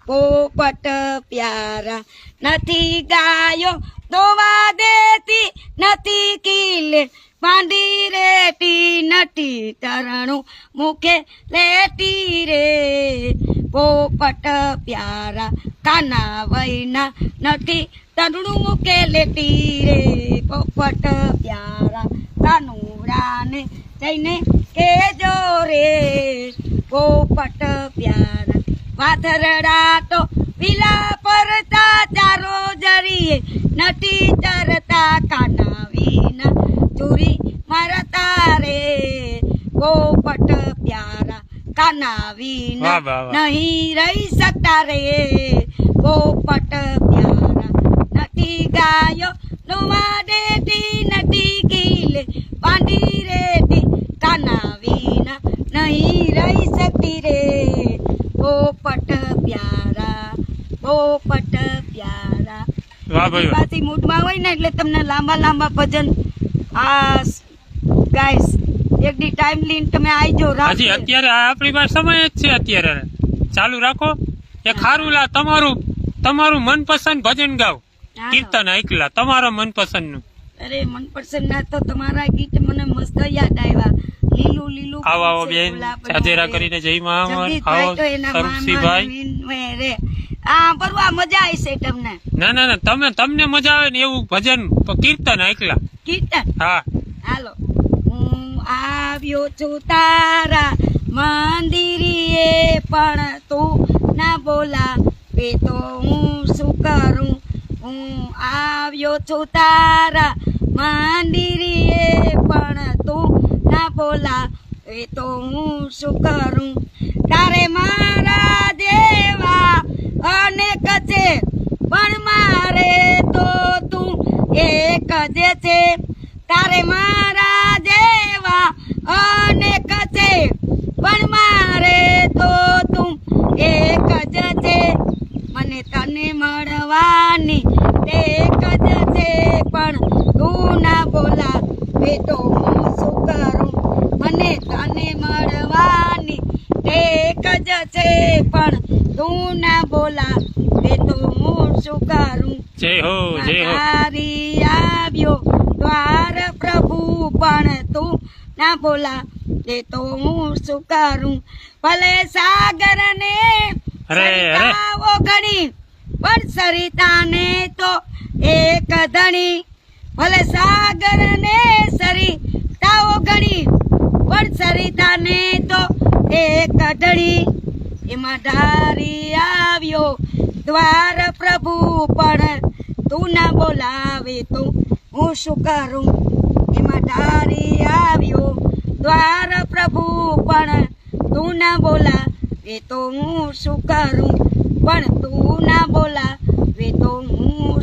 પોપટ પ્યારા નથી ગાયો દોવા દેતી નથી કિલે પાંડી રેટી નથી તરણું મુખે લેટી રે પોપટ પ્યારા કાના વૈના નથી તરણું મુખે લેટી રે પોપટ પ્યારા કાનુડાને જઈને કેજો રે પોપટ પ્યારા વાથરડા તો પીલા પરતા ચારો જરીએ નથી ચરતા કાના વિના ચોરી મારતા રે પોપટ પ્યારા કાના વિના નહીં રહી શકતા રે પોપટ પ્યારા નથી ગાયો નવા દેતી નથી કિલે પાંડી રેતી કાના વિના નહીં રહી શકતી રે પોપટ પ્યારા પોપટ પ્યારા. વાહ ભાઈ પાછી મૂડમાં હોય ને એટલે તમને લાંબા લાંબા ભજન આ ગાઈસ એક દી ટાઈમ લઈને તમે આવજો. હજી અત્યારે આપણી પાસે સમય જ છે, અત્યારે ચાલુ રાખો. એ ખારું લા તમારું મનપસંદ ભજન ગાવ, કીર્તન એકલા તમારો મનપસંદ નું. અરે મનપસંદ ના તો તમારા ગીત મને મસ્ત યાદ આવ્યા. લીલું લીલું આવો બેન સાજેરા કરીને જય માં આવો સરસિભાઈ. આ બરવા મજા આવશે તમને. ના ના ના તમને મજા આવે ને એવું ભજન કીર્તન એકલા કીર્તન. હા હાલો. હું આવ્યો છું તારા મંદિરે પણ તું ના બોલા એ તો હું શું કરું. હું આવ્યો છું તારા મંદિરે પણ તું ના બોલા એ તો હું શું કરું. તારે મારા જેવા અનેક છે પણ મારે તો તું એક જ છે. તારે મારા જેવા અનેક છે પણ મારે તો તું એક જ છે. મને તને મળવાની એક જ છે પણ તું ના બોલા એ તો હું શું કરું. મને તને મળવાની એક જ છે પણ તું ના બોલા એ તો હું શું કરું. જય હો જય હો. તારી આવ્યો દ્વાર પ્રભુ પણ તું ના બોલા એ તો હું શું કરું. ભલે સાગર ને સરિતાઓ ઘણી પણ સરિતા ને તો એક ધણી. ભલે સાગર ને સરિતાઓ ઘણી પણ સરિતા ને તો એક ધણી. એમાં ધારી આવ્યો દ્વાર પ્રભુ પણ તું ના બોલાવે તો હું શું કરું. એમાં ધારી આવ્યો દ્વાર પ્રભુ પણ તું ના બોલાવે તો હું શું કરું. પણ તું ના બોલાવે તો હું